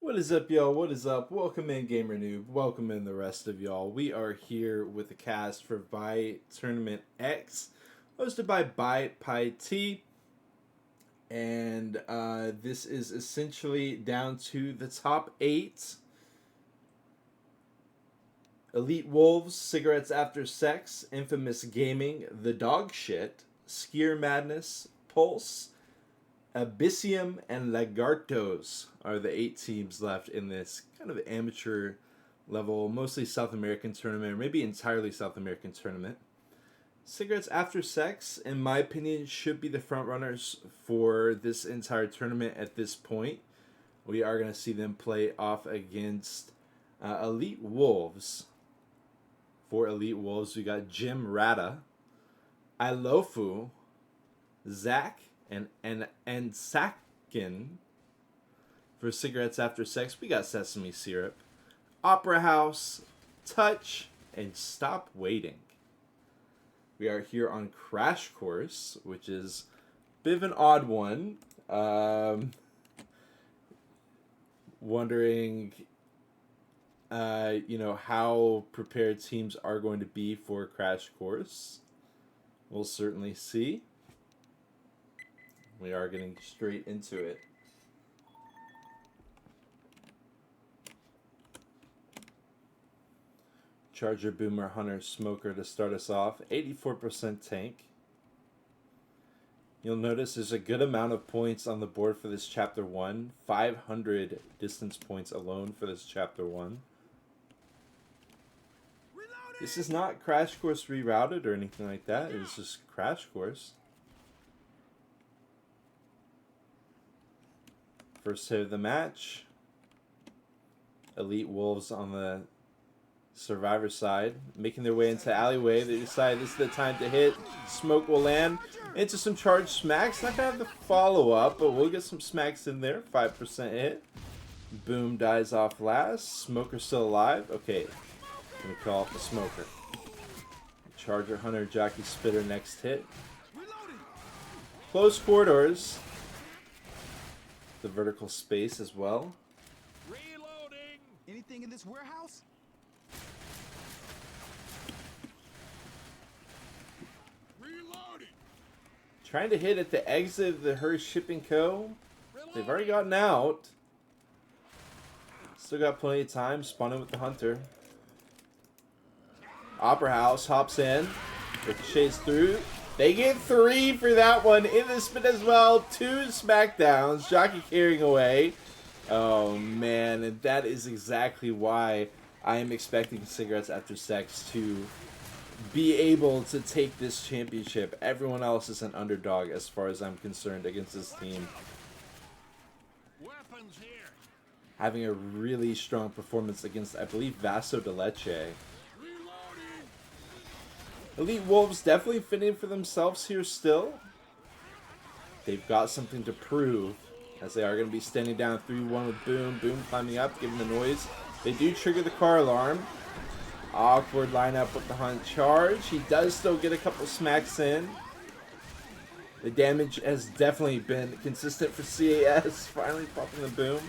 What is up, y'all? What is up? Welcome in, Gamer Noob. Welcome in the rest of y'all. We are here with the cast for ByTournament X, hosted by ByPyT. And this is essentially down to the top 8. Elite Wolves, Cigarettes After Sex, Infamous Gaming, The Dog Shit, Skier Madness, Pulse, Abyssium, and Lagartos are the 8 teams left in this kind of amateur level, mostly South American tournament, or maybe entirely South American tournament. Cigarettes After Sex, in my opinion, should be the front runners for this entire tournament at this point. We are going to see them play off against Elite Wolves. For Elite Wolves, we got Jim Rata, Ilofu, Zach, and Sakin. For Cigarettes After Sex, we got Sesame Syrup, Opera House, Touch, and Stop Waiting. We are here on Crash Course, which is a bit of an odd one. Wondering, how prepared teams are going to be for Crash Course. We'll certainly see. We are getting straight into it. Charger, Boomer, Hunter, Smoker to start us off. 84% tank. You'll notice there's a good amount of points on the board for this Chapter 1. 500 distance points alone for this Chapter 1. Reloading! This is not Crash Course rerouted or anything like that. It's just Crash Course. First hit of the match. Elite Wolves on the Survivor side, making their way into alleyway. They decide this is the time to hit. Smoke will land into some charged smacks. Not gonna have the follow-up, but we'll get some smacks in there. 5% hit. Boom dies off last. Smoker still alive. Okay, gonna call off the Smoker. Charger, Hunter, Jockey, Spitter next hit. Close corridors. The vertical space as well. Reloading. Anything in this warehouse? Reloading. Trying to hit at the exit of the Her Shipping Co. They've already gotten out. Still got plenty of time. Spawning with the Hunter. Opera House hops in. Ricochets through. They get 3 for that one in the spin as well. 2 smackdowns. Jockey carrying away. Oh man, and that is exactly why I am expecting Cigarettes After Sex to be able to take this championship. Everyone else is an underdog as far as I'm concerned against this team. Weapons here. Having a really strong performance against, I believe, Vaso de Leche. Elite Wolves definitely fitting for themselves here still. They've got something to prove, as they are going to be standing down 3-1 with Boom. Boom climbing up, giving the noise. They do trigger the car alarm. Awkward lineup with the Hunt charge. He does still get a couple smacks in. The damage has definitely been consistent for CAS. Finally popping the Boom.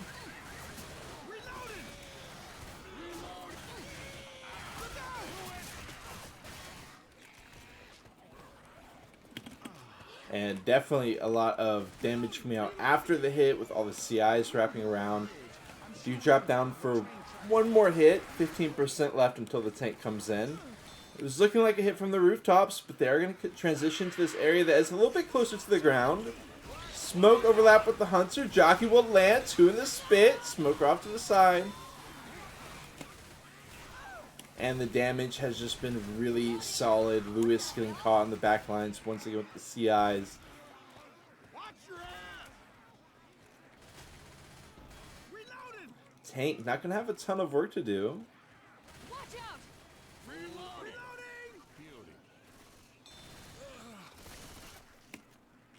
And definitely a lot of damage coming out after the hit with all the CIs wrapping around. Do drop down for one more hit. 15% left until the tank comes in. It was looking like a hit from the rooftops, but they are going to transition to this area that is a little bit closer to the ground. Smoke overlap with the Hunter. Jockey will land. 2 in the spit. Smoker off to the side. And the damage has just been really solid. Lewis getting caught on the back lines once again with the CIs. Tank not going to have a ton of work to do. Watch out. Reloading.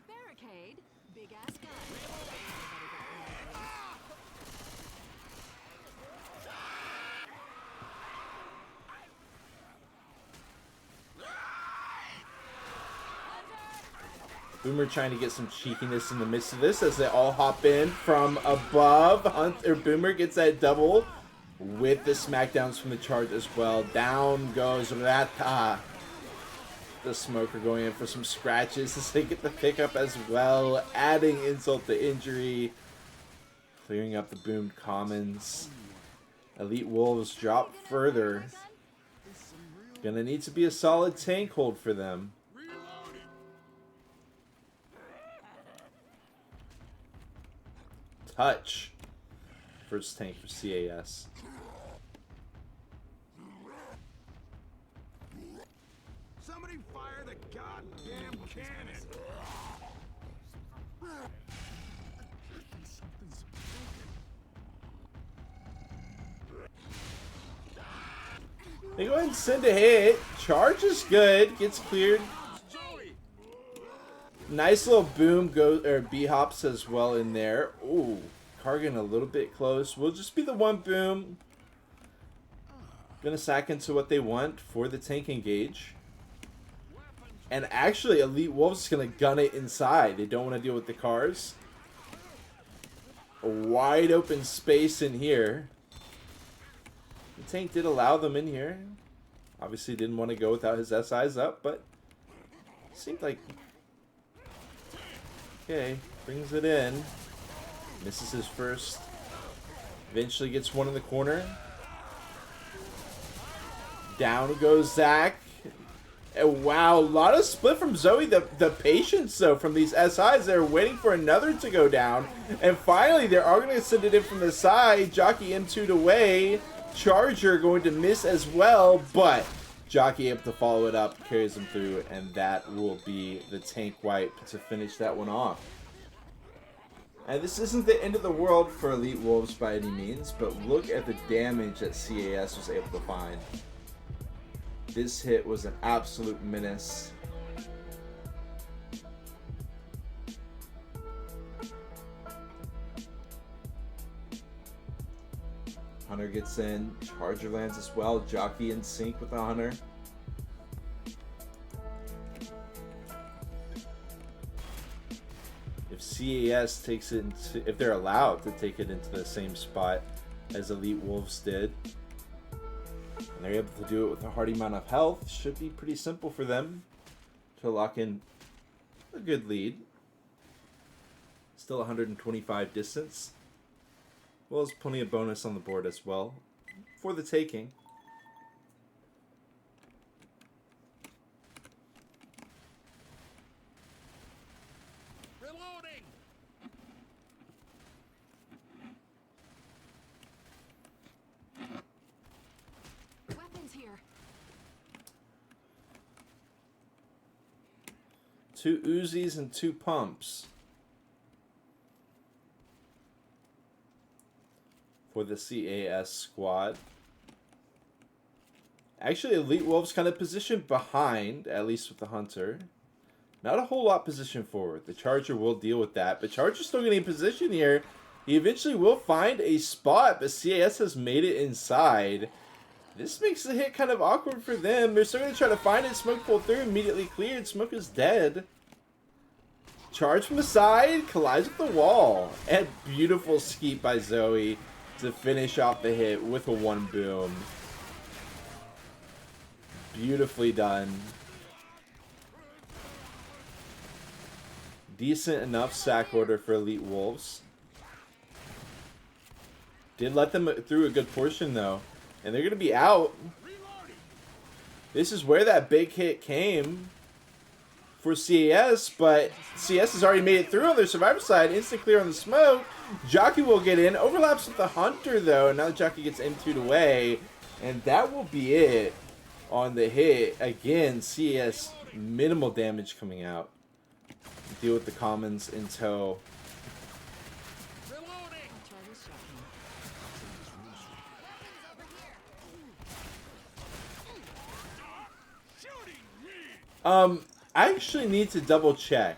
Barricade. Big ass gun. Boomer trying to get some cheekiness in the midst of this as they all hop in from above. Boomer gets that double with the smackdowns from the charge as well. Down goes Rata. The Smoker going in for some scratches as they get the pickup as well, adding insult to injury. Clearing up the boomed commons. Elite Wolves drop further. Gonna need to be a solid tank hold for them. Touch. First tank for CAS. Somebody fire the goddamn cannon. Something's They go ahead and send a hit. Charge is good. Gets cleared. Nice little boom B-hops as well in there. Ooh, Kargan a little bit close. Will just be the one boom. Gonna sack into what they want for the tank engage. And actually, Elite Wolves is gonna gun it inside. They don't want to deal with the cars. A wide open space in here. The tank did allow them in here. Obviously didn't want to go without his SIs up, but seemed like... Okay, brings it in. Misses his first. Eventually gets one in the corner. Down goes Zach. And wow, a lot of split from Zoe. The patience, though, from these SIs. They're waiting for another to go down. And finally, they're all going to send it in from the side. Jockey M2'd away. Charger going to miss as well, but Jockey able to follow it up, carries him through, and that will be the tank wipe to finish that one off. And this isn't the end of the world for Elite Wolves by any means, but look at the damage that CAS was able to find. This hit was an absolute menace. Hunter gets in, Charger lands as well, Jockey in sync with the Hunter. If CAS takes it into, if they're allowed to take it into the same spot as Elite Wolves did, and they're able to do it with a hearty amount of health, should be pretty simple for them to lock in a good lead. Still 125 distance. Well, there's plenty of bonus on the board as well for the taking. reloading. Weapons here. 2 Uzis and 2 pumps for the CAS squad. Actually, Elite Wolves kind of positioned behind, at least with the Hunter. Not a whole lot positioned forward. The Charger will deal with that, but Charger's still getting in position here. He eventually will find a spot, but CAS has made it inside. This makes the hit kind of awkward for them. They're still going to try to find it. Smoke pulled through, immediately cleared. Smoke is dead. Charge from the side, collides with the wall. And beautiful skeet by Zoe to finish off the hit with a 1 boom. Beautifully done. Decent enough sack order for Elite Wolves. Did let them through a good portion though. And they're going to be out. This is where that big hit came for CAS, but CS has already made it through on their survivor side. Instant clear on the smoke. Jockey will get in. Overlaps with the Hunter, though. Now the Jockey gets M2'd away. And that will be it on the hit. Again, CS, minimal damage coming out. Deal with the commons in tow. Reloading. I'll try this shotgun. Shooting me. I actually need to double check.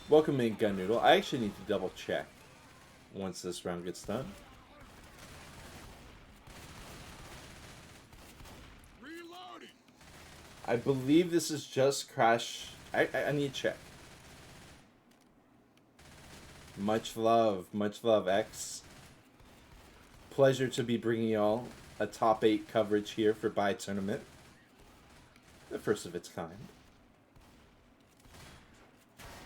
Welcome in, Gun Noodle. I actually need to double check once this round gets done. Reloading. I believe this is just crash. I need to check. Much love, X. Pleasure to be bringing y'all a top 8 coverage here for ByTournament. The first of its kind.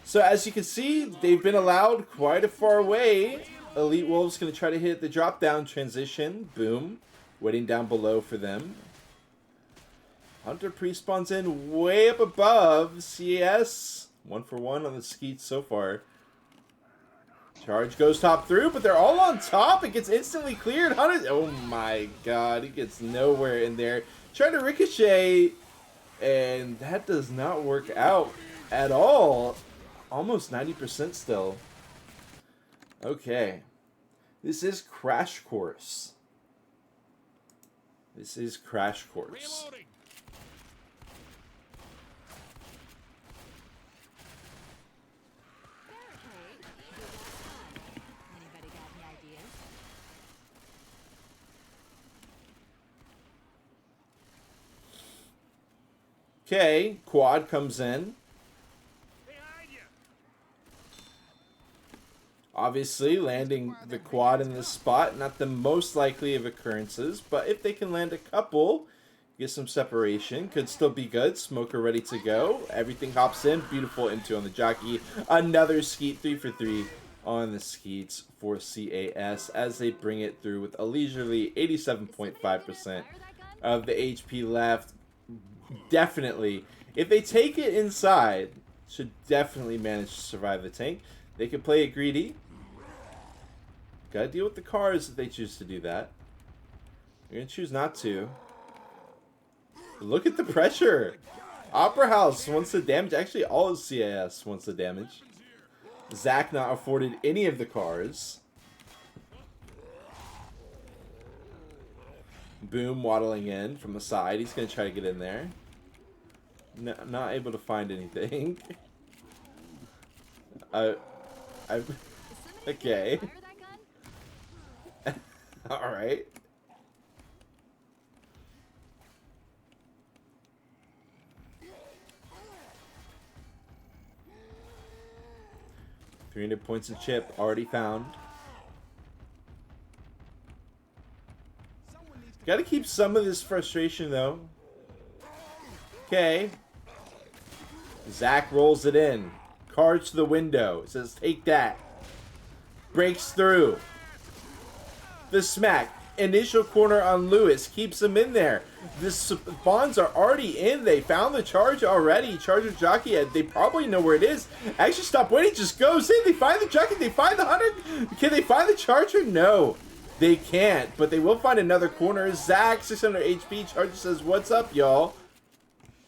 So as you can see, they've been allowed quite a far away. Elite Wolves going to try to hit the drop down transition. Boom. Waiting down below for them. Hunter pre-spawns in way up above. CAS 1 for 1 on the skeets so far. Charge goes top through, but they're all on top. It gets instantly cleared. Hunter, oh my god, he gets nowhere in there. Trying to ricochet, and that does not work out at all. Almost 90% still. Okay. This is Crash Course. This is Crash Course. Reloading. Barricade. Do what's fun. Anybody got any ideas? Okay, quad comes in. Behind you. Obviously, landing the quad in this spot, not the most likely of occurrences, but if they can land a couple, get some separation, could still be good. Smoker ready to go. Everything hops in. Beautiful M2 on the jockey. Another skeet, 3 for 3 on the skeets for CAS as they bring it through with a leisurely 87.5% of the HP left. Definitely, if they take it inside, should definitely manage to survive the tank. They can play it greedy. Gotta deal with the cars if they choose to do that. You're gonna choose not to. Look at the pressure. Opera House wants the damage. Actually, all of CAS wants the damage. Zach not afforded any of the cars. Boom waddling in from the side. He's going to try to get in there. No, not able to find anything. Okay. Alright. $300 points of chip already found. Got to keep some of this frustration, though. Okay. Zach rolls it in. Card to the window. Says, take that. Breaks through. The smack. Initial corner on Lewis. Keeps him in there. The spawns are already in. They found the charge already. Charger jockey. They probably know where it is. Actually, stop waiting. Just goes in. They find the jockey. They find the hunter. Can they find the charger? No. They can't, but they will find another corner. Zach, 600 HP. Charger says, what's up, y'all?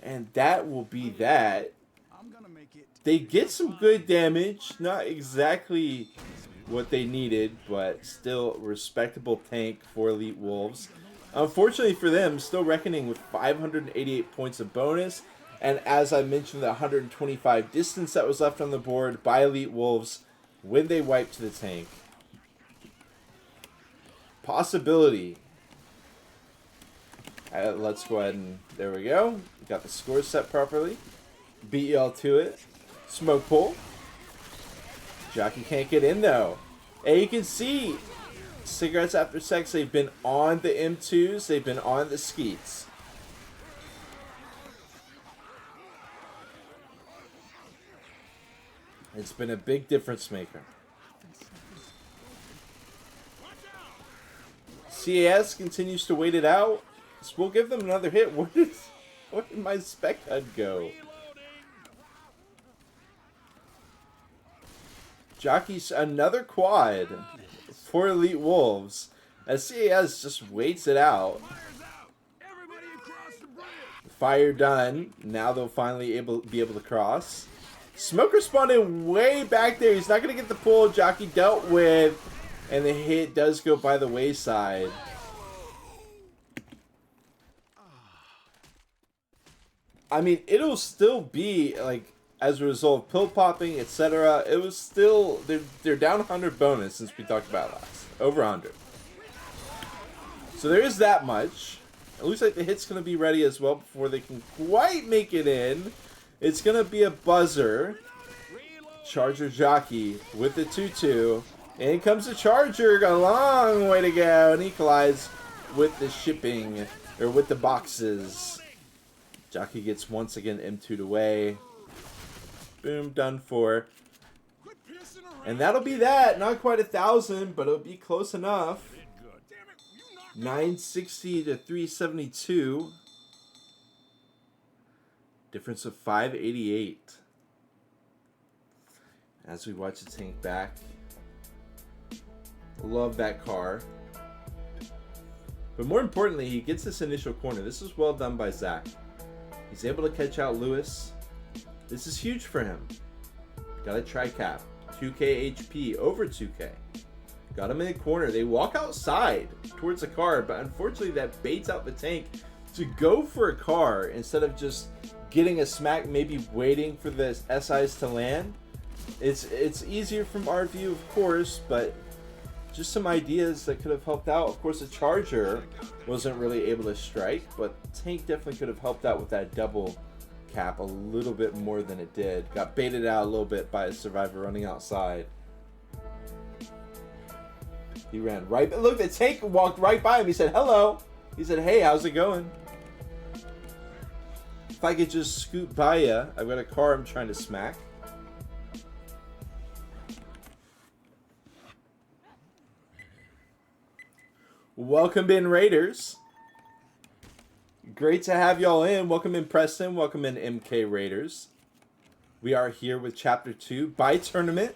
And that will be that. They get some good damage. Not exactly what they needed, but still respectable tank for Elite Wolves. Unfortunately for them, still reckoning with 588 points of bonus. And as I mentioned, the 125 distance that was left on the board by Elite Wolves when they wiped the tank. Possibility. Let's go ahead and there we go. Got the score set properly. Beat y'all to it. Smoke pull. Jockey can't get in though. And you can see cigarettes after sex. They've been on the M2s. They've been on the skeets. It's been a big difference maker. CAS continues to wait it out. So we'll give them another hit. Where did my spec HUD go? Jockey's another quad for Elite Wolves. As CAS just waits it out. Fire done. Now they'll finally be able to cross. Smoker spawned in way back there. He's not going to get the pull. Jockey dealt with. And the hit does go by the wayside. I mean, it'll still be, like, as a result of pill popping, etc. It was still, they're down 100 bonus since we talked about last. Over 100. So there is that much. It looks like the hit's going to be ready as well before they can quite make it in. It's going to be a buzzer. Charger jockey with the 2-2. In comes the Charger. Got a long way to go. And he collides with the shipping, or with the boxes. Jockey gets once again M2'd away. Boom, done for. And that'll be that. Not quite 1,000, but it'll be close enough. 960 to 372. Difference of 588. As we watch the tank back. Love that car. But more importantly, he gets this initial corner. This is well done by Zach. He's able to catch out Lewis. This is huge for him. Got a tri-cap. 2k HP over 2k. Got him in the corner. They walk outside towards the car, but unfortunately that baits out the tank to go for a car instead of just getting a smack, maybe waiting for the SIs to land. It's easier from our view, of course, but just some ideas that could have helped out. Of course, the Charger wasn't really able to strike, but tank definitely could have helped out with that double cap a little bit more than it did. Got baited out a little bit by a survivor running outside. He ran right. Look, the tank walked right by him. He said, hello. He said, hey, how's it going? If I could just scoot by ya. I've got a car I'm trying to smack. Welcome in, Raiders. Great to have y'all in. Welcome in, Preston. Welcome in, MK Raiders. We are here with Chapter 2. ByTournament.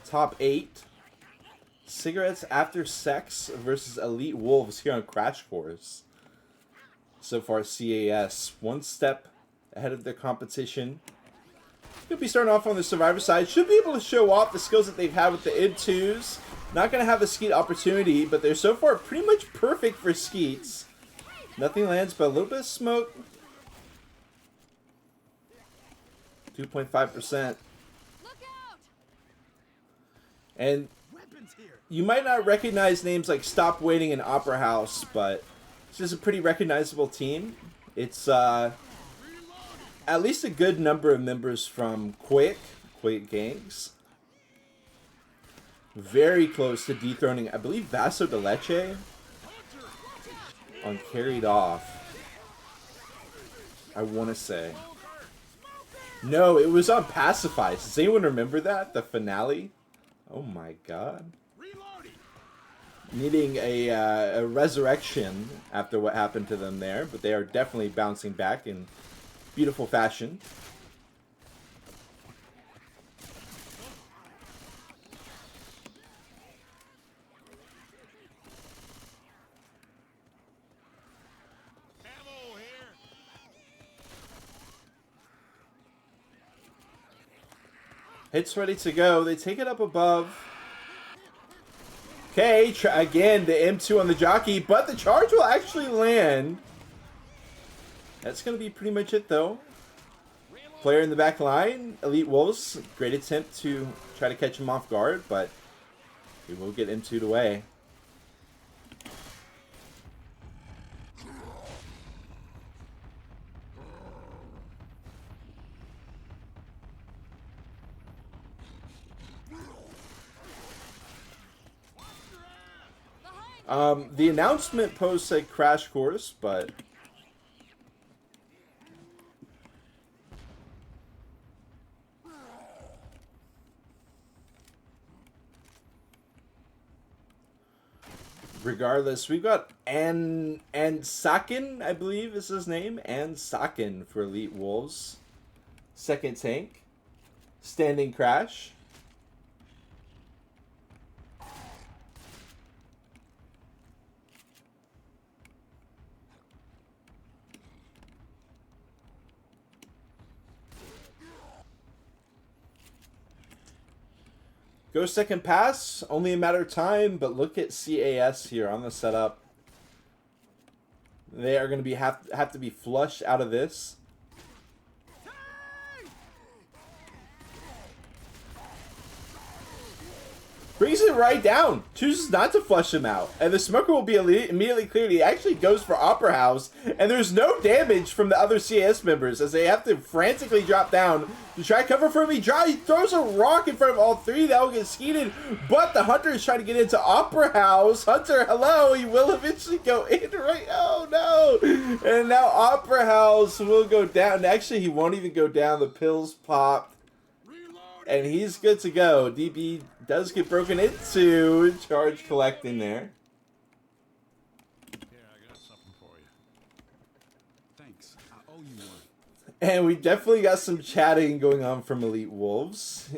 Top 8. Cigarettes After Sex versus Elite Wolves here on Crash Course. So far, CAS one step ahead of the competition. Could be starting off on the Survivor side. Should be able to show off the skills that they've had with the id2s. Not going to have a skeet opportunity, but they're so far pretty much perfect for skeets. Nothing lands but a little bit of smoke. 2.5%. And you might not recognize names like Stop Waiting and Opera House, but it's just a pretty recognizable team. It's at least a good number of members from Quake Gangs. Very close to dethroning, I believe, Vaso de Leche on Carried Off. I want to say. No, it was on Pacify. Does anyone remember that? The finale? Oh my god. Needing a resurrection after what happened to them there, but they are definitely bouncing back in beautiful fashion. Hits ready to go. They take it up above. Okay, again, the M2 on the jockey, but the charge will actually land. That's going to be pretty much it, though. Player in the back line, Elite Wolves. Great attempt to try to catch him off guard, but he will get M2'd away. The announcement post said Crash Course, but regardless, we've got Sakin, I believe is his name, Sakin for Elite Wolves. Second tank, standing Crash. Go second pass, only a matter of time, but look at CAS here on the setup. They are going to have to be flushed out of this. Brings it right down. Chooses not to flush him out. And the smoker will be immediately cleared. He actually goes for Opera House. And there's no damage from the other CAS members as they have to frantically drop down to try cover for him. He throws a rock in front of all three. That will get skeeted. But the Hunter is trying to get into Opera House. Hunter, hello. He will eventually go in right. Oh, no. And now Opera House will go down. Actually, he won't even go down. The pills popped. And he's good to go. DB does get broken into. Charge collecting there. Yeah, I got something for you. Thanks. I owe you one. And we definitely got some chatting going on from Elite Wolves.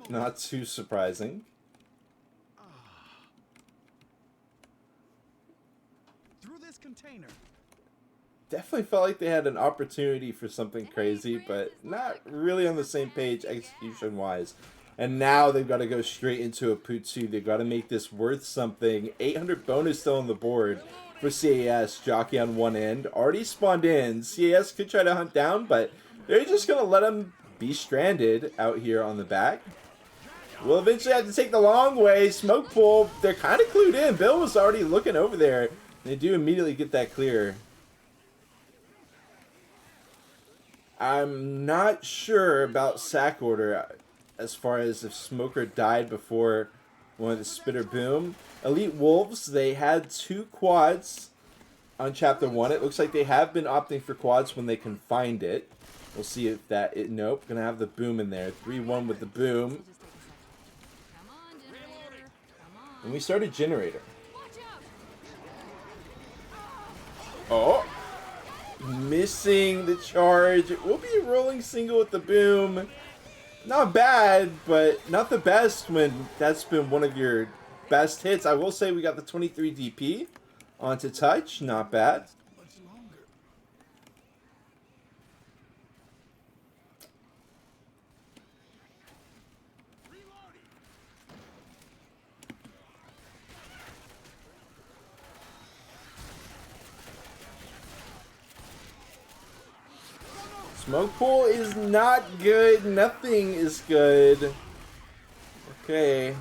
Not too surprising. Through this container. Definitely felt like they had an opportunity for something crazy, but not really on the same page execution-wise. And now they've got to go straight into a Putsu. They've got to make this worth something. 800 bonus still on the board for CAS. Jockey on one end. Already spawned in. CAS could try to hunt down, but they're just going to let him be stranded out here on the back. We'll eventually have to take the long way. Smoke pool. They're kind of clued in. Bill was already looking over there. They do immediately get that clear. I'm not sure about sack order as far as if Smoker died before one of the Spitter Boom. Elite Wolves, they had 2 quads on Chapter 1. It looks like they have been opting for quads when they can find it. We'll see if that... Nope, gonna have the boom in there. 3-1 with the boom. Come on, generator. Come on. And we start a generator. Watch out. Oh! Missing the charge. We'll be rolling single with the boom. Not bad, but not the best when that's been one of your best hits. I will say we got the 23 DP onto touch. Not bad. Smoke pool is not good. Nothing is good. Okay.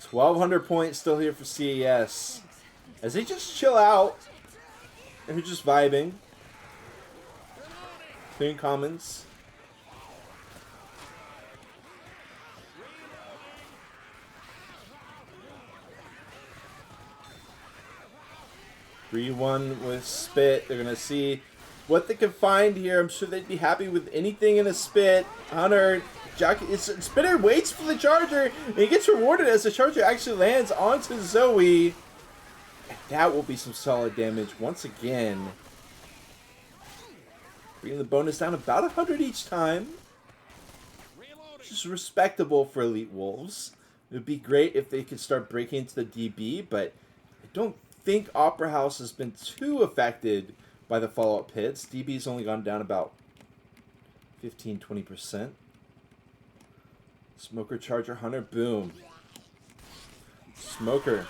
1,200 points still here for CAS. As they just chill out. And they're just vibing. Clearing commons. Three-1 with Spit. They're going to see what they can find here. I'm sure they'd be happy with anything in a Spit. Hunter, Jockey, Spitter waits for the Charger, and he gets rewarded as the Charger actually lands onto Zoe. And that will be some solid damage once again. Bringing the bonus down about 100 each time. Which is respectable for Elite Wolves. It would be great if they could start breaking into the DB, but I don't think Opera House has been too affected by the follow-up hits. DB's only gone down about 15-20%. Smoker, Charger, Hunter, boom. Smoker.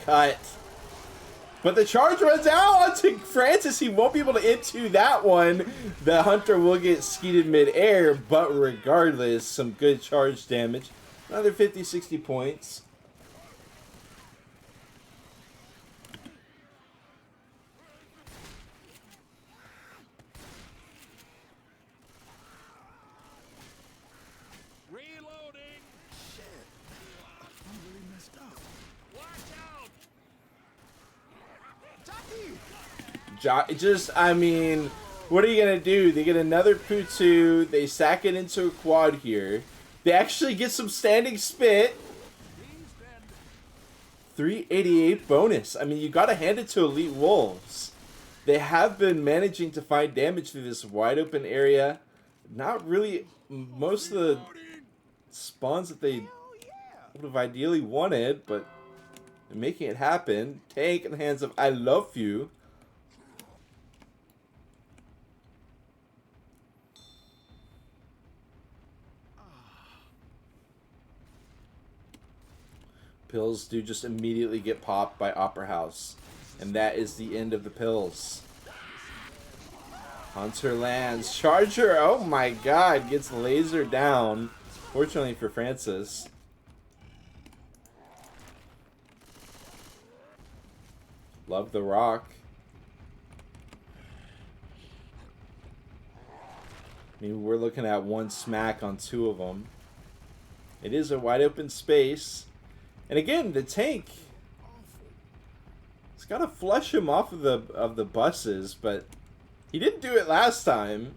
Cut. But the charge runs out onto Francis. He won't be able to into that one. The Hunter will get skeeted mid-air, but regardless, some good charge damage. Another 50-60 points. I mean, what are you going to do? They get another Putsu. They sack it into a quad here. They actually get some standing spit. 388 bonus. I mean, you got to hand it to Elite Wolves. They have been managing to find damage through this wide open area. Not really most of the spawns that they would have ideally wanted, but they're making it happen. Tank in the hands of I Love You. Pills do just immediately get popped by Opera House. And that is the end of the pills. Hunter lands. Charger, oh my god, gets laser down. Fortunately for Francis. Love the rock. I mean, we're looking at one smack on 2 of them. It is a wide open space. And again, the tank, it's got to flush him off of the buses, but he didn't do it last time.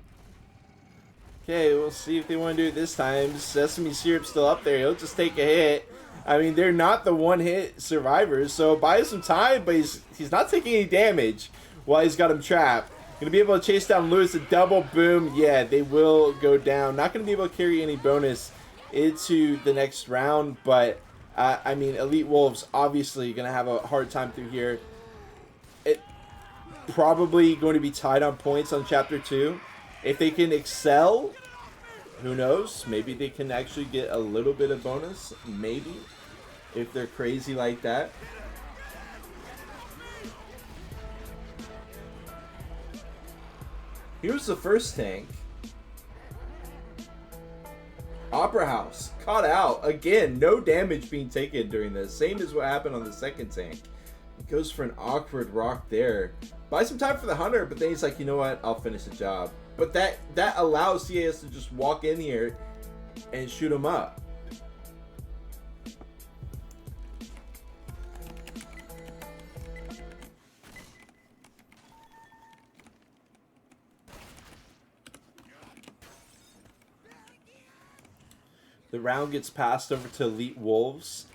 Okay, we'll see if they want to do it this time. Sesame Syrup's still up there. He'll just take a hit. I mean, they're not the one-hit survivors, so buy some time, but he's not taking any damage while he's got him trapped. Going to be able to chase down Lewis, a double boom. Yeah, they will go down. Not going to be able to carry any bonus into the next round, but I mean, Elite Wolves obviously going to have a hard time through here. It probably going to be tied on points on Chapter 2. If they can excel, who knows? Maybe they can actually get a little bit of bonus. Maybe. If they're crazy like that. Here's the first tank. Opera House. Caught out. Again, no damage being taken during this. Same as what happened on the second tank. He goes for an awkward rock there. Buy some time for the hunter, but then he's like, you know what? I'll finish the job. But that allows CAS to just walk in here and shoot him up. The round gets passed over to Elite Wolves.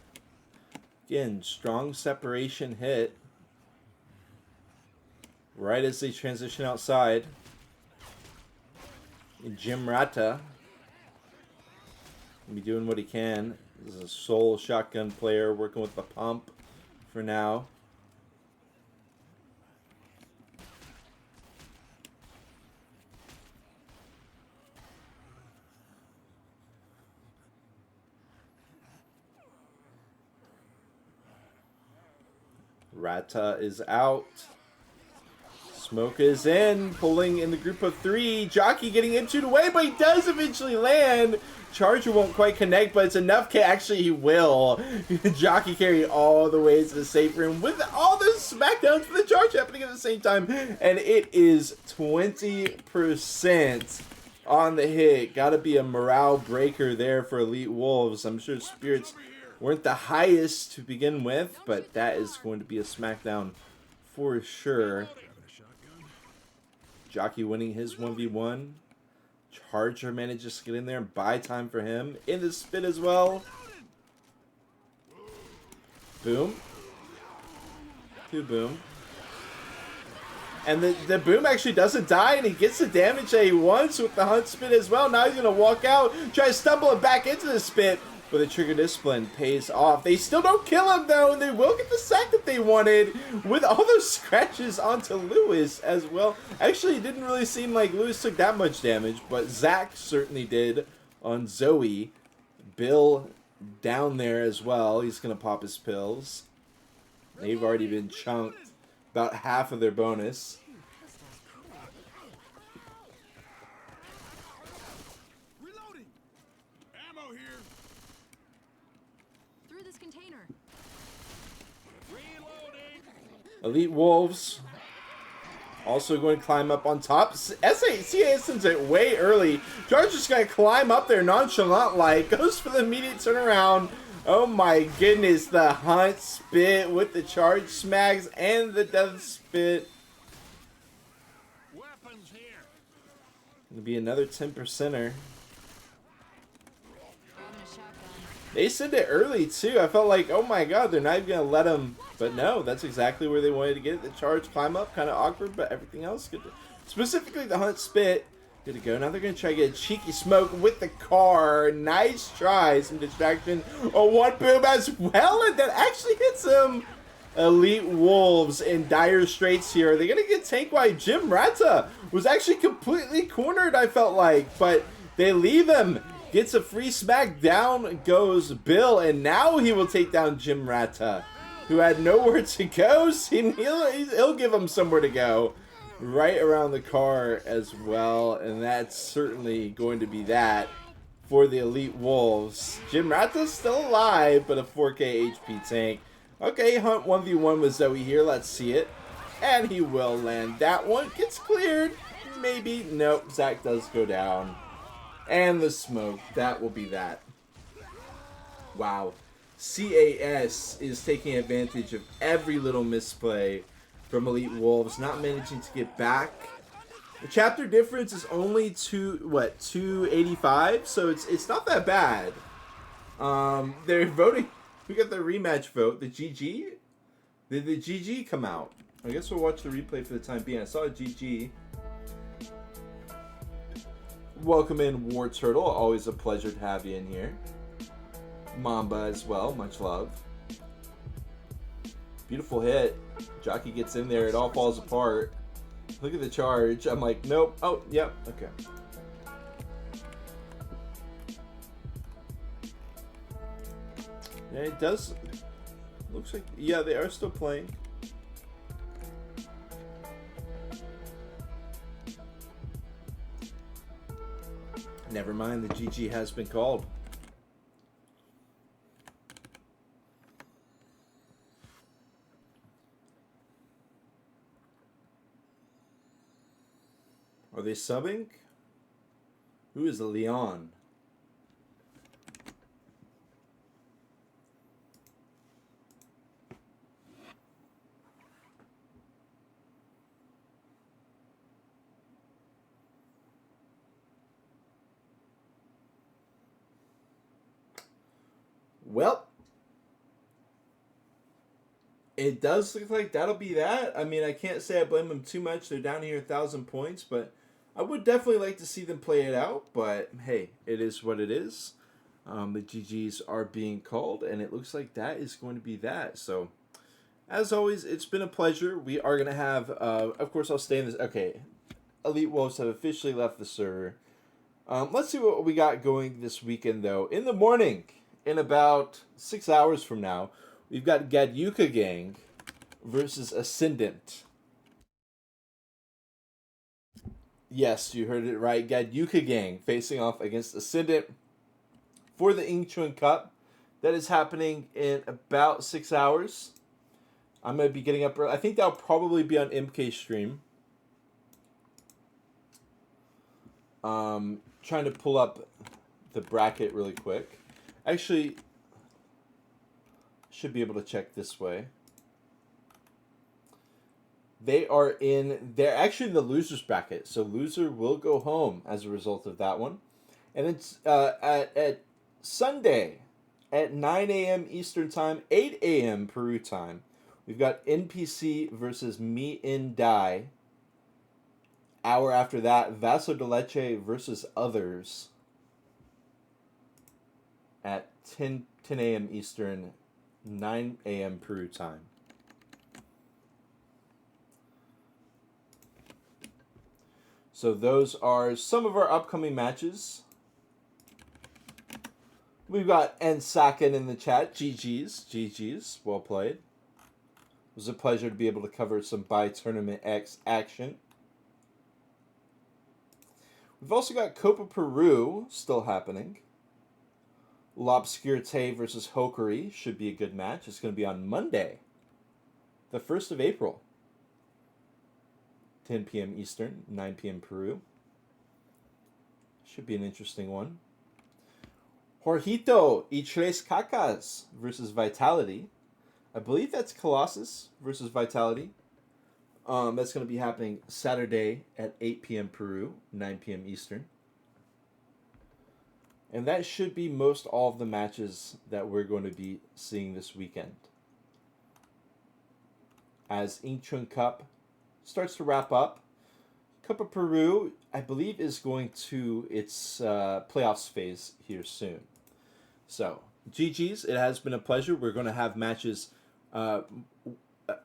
Again, strong separation hit. Right as they transition outside. And Jim Rata will be doing what he can. This is a sole shotgun player working with the pump for now. Rata is out. Smoke is in, pulling in the group of 3. Jockey getting inched away, but he does eventually land. Charger won't quite connect, but it's enough. Actually, he will. Jockey carry all the way to the safe room with all the smackdowns for the charge happening at the same time. And it is 20% on the hit. Got to be a morale breaker there for Elite Wolves. I'm sure spirits weren't the highest to begin with, but that is going to be a smackdown for sure. Jockey winning his 1v1. Charger manages to get in there and buy time for him. In the spit as well. Boom. 2 boom. And the boom actually doesn't die, and he gets the damage that he wants with the hunt spit as well. Now he's going to walk out, try to stumble it back into the spit. But the trigger discipline pays off. They still don't kill him, though, and they will get the sack that they wanted with all those scratches onto Lewis as well. Actually, it didn't really seem like Lewis took that much damage, but Zach certainly did on Zoe. Bill down there as well. He's going to pop his pills. They've already been chunked about half of their bonus. Elite Wolves also going to climb up on top. CA sends it way early. Charge just going to climb up there nonchalant like. Goes for the immediate turnaround. Oh my goodness. The hunt spit with the charge smacks and the death spit. Weapons here. Going to be another 10%er. They sent it early too. I felt like, oh my god, they're not even going to let him. But no, that's exactly where they wanted to get it. The charge climb up, kind of awkward, but everything else good. Specifically the hunt spit. Good to go. Now they're going to try to get a cheeky smoke with the car. Nice try. Some distraction. Oh, 1 boom as well. And that actually hits him. Elite Wolves in dire straits here. Are they going to get tanked by Jim Rata? Was actually completely cornered, I felt like. But they leave him. Gets a free smack. Down goes Bill. And now he will take down Jim Rata, who had nowhere to go. He'll give him somewhere to go. Right around the car as well. And that's certainly going to be that for the Elite Wolves. Jim Rata's still alive, but a 4K HP tank. Okay, Hunt 1v1 with Zoe here. Let's see it. And he will land that one. Gets cleared. Maybe. Nope. Zach does go down. And the smoke. That will be that. Wow. CAS is taking advantage of every little misplay from Elite Wolves. Not managing to get back. The chapter difference is only 285, so it's not that bad. They're voting. We got the rematch vote. The GG. Did the GG come out? I guess we'll watch the replay for the time being. I saw a GG. Welcome in, War Turtle. Always a pleasure to have you in here. Mamba as well. Much love. Beautiful hit. Jockey gets in there. It all falls apart. Look at the charge. I'm like, nope. Oh, yep. Okay. Yeah, it does. Looks like, yeah, they are still playing. Never mind, the GG has been called. Are they subbing? Who is the Leon? Well, it does look like that'll be that. I mean, I can't say I blame them too much. They're down here 1,000 points, but I would definitely like to see them play it out. But hey, it is what it is. The GGs are being called, and it looks like that is going to be that. So, as always, it's been a pleasure. We are going to have, of course, I'll stay in this. Okay, Elite Wolves have officially left the server. Let's see what we got going this weekend, though. In the morning, in about 6 hours from now, we've got Gadyuka Gang versus Ascendant. Yes, you heard it right. Gadyuka Gang facing off against Ascendant for the Incheon Cup. That is happening in about 6 hours. I'm going to be getting up early. I think that'll probably be on MK stream. Trying to pull up the bracket really quick. Actually, should be able to check this way. They're actually in the loser's bracket, so loser will go home as a result of that one. And it's at Sunday at 9 a.m. Eastern Time, 8 a.m. Peru time. We've got NPC versus Me In Die. Hour after that, Vaso de Leche versus Others at 10 a.m. Eastern, 9 a.m. Peru time. So those are some of our upcoming matches. We've got Ensakin in the chat. GG's. Well played. It was a pleasure to be able to cover some ByTournament X action. We've also got Copa Peru still happening. L'Obscurité versus Hokery should be a good match. It's going to be on Monday, the 1st of April. 10 p.m. Eastern, 9 p.m. Peru. Should be an interesting one. Jorgito y Tres Cacas versus Vitality. I believe that's Colossus versus Vitality. That's going to be happening Saturday at 8 p.m. Peru, 9 p.m. Eastern. And that should be most all of the matches that we're going to be seeing this weekend. As Incheon Cup starts to wrap up, Copa Peru, I believe, is going to its playoffs phase here soon. So, GG's, it has been a pleasure. We're going to have matches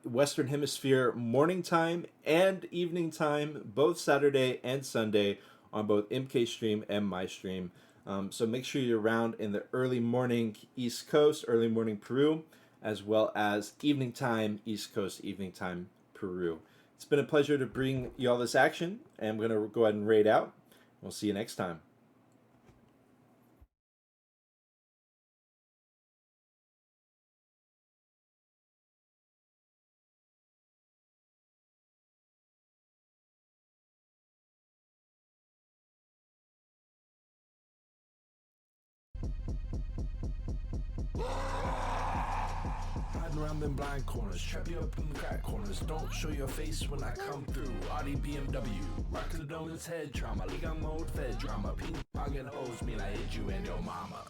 Western Hemisphere morning time and evening time, both Saturday and Sunday on both MK Stream and my stream. So make sure you're around in the early morning East Coast, early morning Peru, as well as evening time East Coast, evening time Peru. It's been a pleasure to bring you all this action, and I'm going to go ahead and raid out. We'll see you next time. Hiding around them blind corners, trap you up in the crack corners. Don't show your face when I come through. Audi BMW, rock to the donuts, head trauma. League on mode, fed drama. Ping pong and hoes mean I hit you and your mama.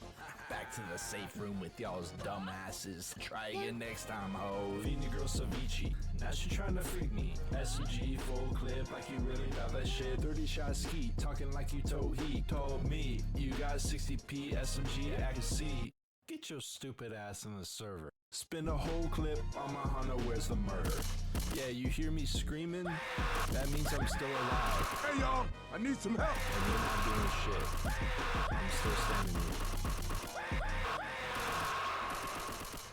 Back to the safe room with y'all's dumb asses. Try again next time, ho. Feeding your girl ceviche. Now she trying to freak me. SMG full clip like you really got that shit. 30 shot ski, talking like you told he told me. You got 60p SMG accuracy. Get your stupid ass in the server. Spin a whole clip on my Honda, where's the murder? Yeah, you hear me screaming? That means I'm still alive. Hey, y'all, I need some help. And you're not doing shit. I'm still standing here.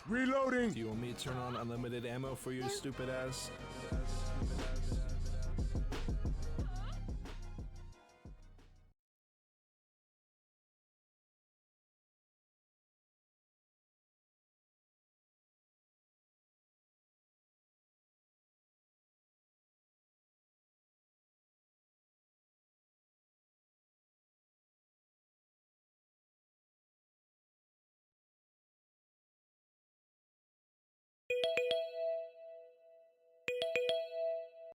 Reloading. Do you want me to turn on unlimited ammo for your stupid ass?